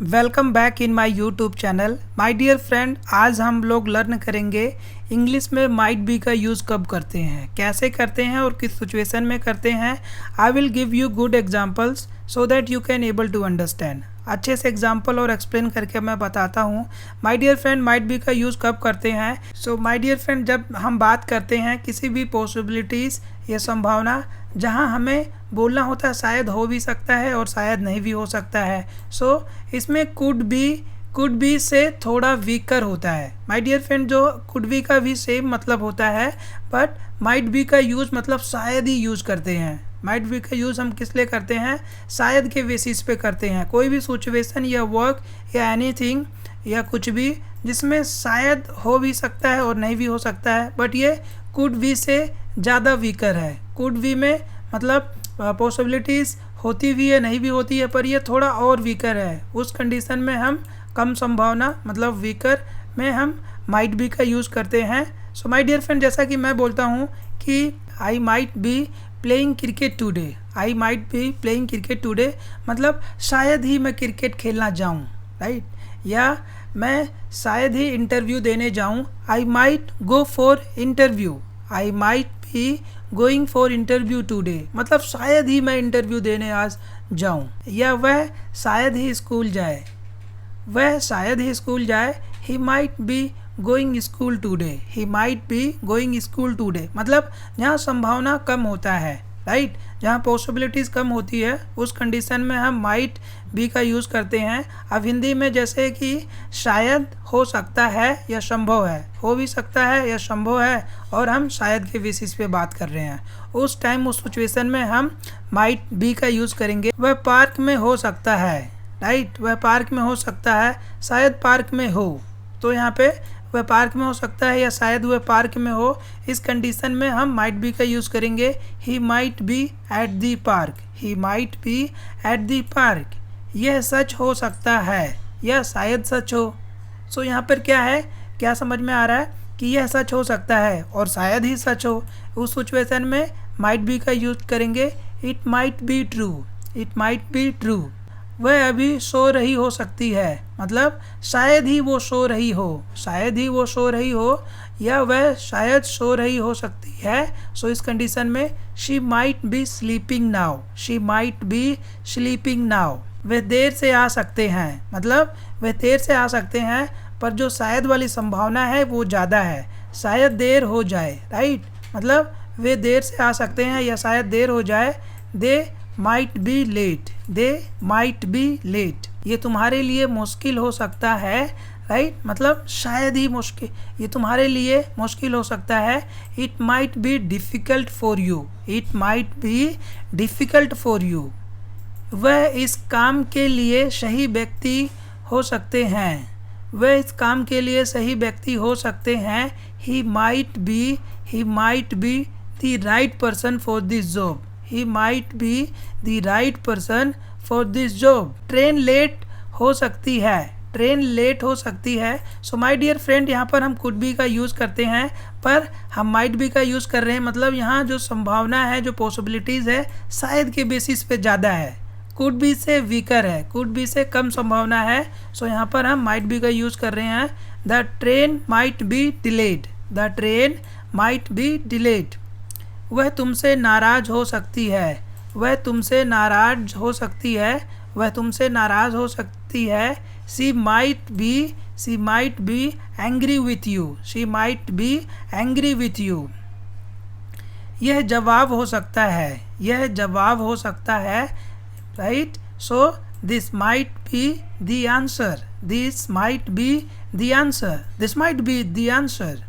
Welcome back in my YouTube channel. My dear friend, आज हम लोग लर्न करेंगे इंग्लिश में माइट बी का यूज़ कब करते हैं, कैसे करते हैं और किस सिचुएशन में करते हैं। I will give you good examples so that you can able to understand. अच्छे से एग्जाम्पल और एक्सप्लेन करके मैं बताता हूँ। My dear friend, might be का यूज़ कब करते हैं। सो माय डियर फ्रेंड, जब हम बात करते हैं किसी भी पॉसिबिलिटीज़ या संभावना जहाँ हमें बोलना होता है शायद हो भी सकता है और शायद नहीं भी हो सकता है। सो इसमें कुड बी से थोड़ा वीकर होता है। माय डियर फ्रेंड, जो कुड बी का भी सेम मतलब होता है, बट माइट बी का यूज़ मतलब शायद ही यूज़ करते हैं। माइट बी का यूज़ हम किस लिए करते हैं, शायद के बेसिस पे करते हैं। कोई भी सिचुएशन या वर्क या एनीथिंग या कुछ भी जिसमें शायद हो भी सकता है और नहीं भी हो सकता है, बट ये कुड बी से ज़्यादा वीकर है। कुड बी में मतलब पॉसिबिलिटीज़ होती भी है, नहीं भी होती है, पर ये थोड़ा और वीकर है। उस कंडीशन में हम कम संभावना मतलब वीकर में हम माइट बी का यूज़ करते हैं। सो माय डियर फ्रेंड, जैसा कि मैं बोलता हूँ कि I might be playing cricket today, I might be playing cricket today मतलब शायद ही मैं क्रिकेट खेलना जाऊँ, राइट। या मैं शायद ही इंटरव्यू देने जाऊँ, I might go for interview, I might be going for interview today मतलब शायद ही मैं इंटरव्यू देने आज जाऊँ। या वह शायद ही स्कूल जाए, वह शायद ही स्कूल जाए, ही might be going school today, he might be going school today मतलब जहाँ संभावना कम होता है, राइट, जहाँ पॉसिबिलिटीज़ कम होती है उस कंडीशन में हम माइट बी का यूज़ करते हैं। अब हिंदी में जैसे कि शायद हो सकता है या संभव है, हो भी सकता है या संभव है, और हम शायद के बेसिस पे बात कर रहे हैं, उस टाइम उस सिचुएशन में हम माइट बी का यूज़ करेंगे। वह पार्क में हो सकता है, राइट, वह पार्क में हो सकता है, शायद पार्क में हो, तो यहाँ पे वह पार्क में हो सकता है या शायद वह पार्क में हो। इस कंडीशन में हम माइट बी का यूज़ करेंगे। ही might B at the park, he might B at the park, यह सच हो सकता है या शायद सच हो। सो यहाँ पर क्या है, क्या समझ में आ रहा है कि यह सच हो सकता है और शायद ही सच हो। उस सिचुएशन में माइट बी का यूज़ करेंगे। It might be true, it might be true, वह अभी सो रही हो सकती है मतलब शायद ही वो सो रही हो, शायद ही वो सो रही हो, या वह शायद सो रही हो सकती है। सो इस कंडीशन में she might be sleeping now, she might be sleeping now, वह देर से आ सकते हैं मतलब वह देर से आ सकते हैं, पर जो शायद वाली संभावना है वो ज़्यादा है, शायद देर हो जाए, राइट, मतलब वे देर से आ सकते हैं या शायद देर हो जाए। They might be late, they might be late, ये तुम्हारे लिए मुश्किल हो सकता है, राइट, मतलब शायद ही मुश्किल, ये तुम्हारे लिए मुश्किल हो सकता है। It might be difficult for you, it might be difficult for you, वह इस काम के लिए सही व्यक्ति हो सकते हैं, वह इस काम के लिए सही व्यक्ति हो सकते हैं। He might be the right person for this job, he might be the right person for this job। Train late हो सकती है, ट्रेन लेट हो सकती है। सो माय डियर फ्रेंड, यहाँ पर हम कुड बी का यूज़ करते हैं, पर हम माइट बी का यूज़ कर रहे हैं मतलब यहाँ जो संभावना है, जो पॉसिबिलिटीज़ है, शायद के बेसिस पे ज़्यादा है, कुड बी से वीकर है, कुड बी से कम संभावना है। सो यहाँ पर हम माइट बी का यूज़ कर रहे हैं। The train might be delayed, the train might be delayed, वह तुमसे नाराज़ हो सकती है, वह तुमसे नाराज़ हो सकती है, वह तुमसे नाराज़ हो सकती है। She might be angry with you, she might be angry with you, यह जवाब हो सकता है, यह जवाब हो सकता है, right. So this might be the answer, this might be the answer, this might be the answer,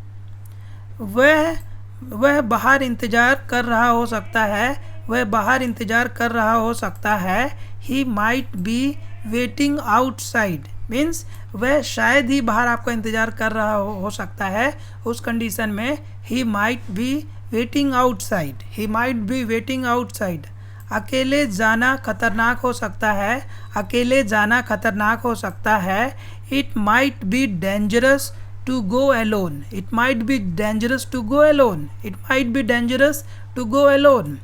वह बाहर इंतज़ार कर रहा हो सकता है, वह बाहर इंतज़ार कर रहा हो सकता है। ही might be waiting outside means वह शायद ही बाहर आपका इंतज़ार कर रहा हो सकता है। उस कंडीशन में ही might be waiting outside, he might be waiting outside. अकेले जाना खतरनाक हो सकता है, अकेले जाना खतरनाक हो सकता है। It might be dangerous to go alone, it might be dangerous to go alone, it might be dangerous to go alone।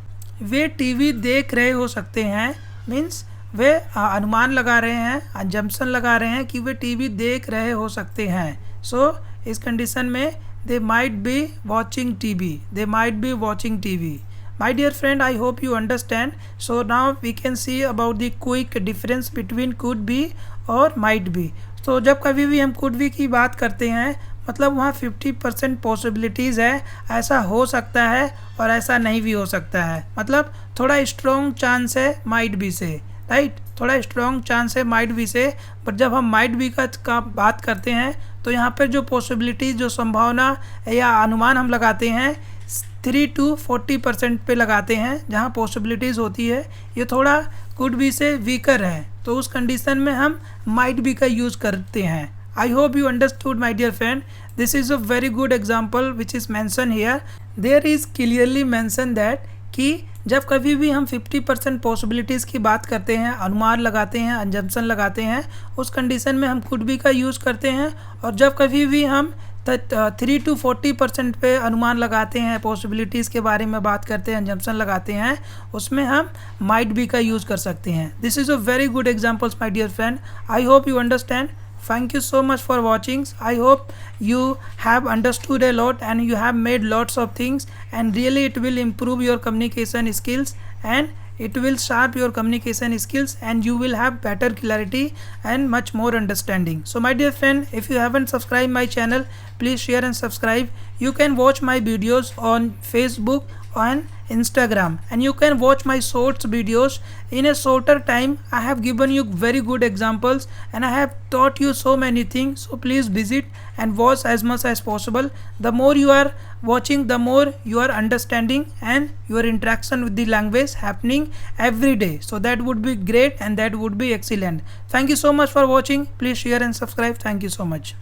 Way TV देख रहे हो सकते हैं मीन्स वे अनुमान लगा रहे हैं, अजम्पशन लगा रहे हैं कि वे टीवी देख रहे हो सकते हैं। सो इस कंडीशन में दे might be watching TV, they might be watching TV. My dear friend, I hope you understand. So now we can see about the quick difference between could be और might be. तो जब कभी भी हम could be की बात करते हैं मतलब वहाँ 50% पॉसिबिलिटीज़ है, ऐसा हो सकता है और ऐसा नहीं भी हो सकता है, मतलब थोड़ा स्ट्रॉन्ग चांस है might be से, राइट, थोड़ा स्ट्रॉन्ग चांस है might be से। बट जब हम might be का बात करते हैं तो यहाँ पर जो पॉसिबिलिटीज़, जो संभावना या अनुमान हम लगाते हैं 3 to 40% पे लगाते हैं, जहाँ पॉसिबिलिटीज़ होती है ये थोड़ा कुड बी से वीकर है, तो उस कंडीशन में हम माइट बी का यूज़ करते हैं। I hope you understood my dear friend. This is a very good example which is mentioned here. There is clearly mentioned that कि जब कभी भी हम 50% पॉसिबिलिटीज़ की बात करते हैं, अनुमान लगाते हैं, अजम्पशन लगाते हैं, उस कंडीशन में हम कुड बी का यूज़ करते हैं। और जब कभी भी हम 3 to 40% पे अनुमान लगाते हैं, पॉसिबिलिटीज़ के बारे में बात करते हैं, अजम्पशन लगाते हैं, उसमें हम माइट बी का यूज़ कर सकते हैं। This is a very good examples my dear friend. I hope you understand. Thank you so much for watching. I hope you have understood a lot and you have made lots of things, and really it will improve your communication skills and it will sharp your communication skills and you will have better clarity and much more understanding. So my dear friend, if you haven't subscribed my channel, please share and subscribe. You can watch my videos on Facebook and Instagram, and you can watch my shorts videos in a shorter time. I have given you very good examples and I have taught you so many things, so please visit and watch as much as possible. The more you are watching, the more you are understanding and your interaction with the language happening every day, so that would be great and that would be excellent. Thank you so much for watching. Please share and subscribe. Thank you so much.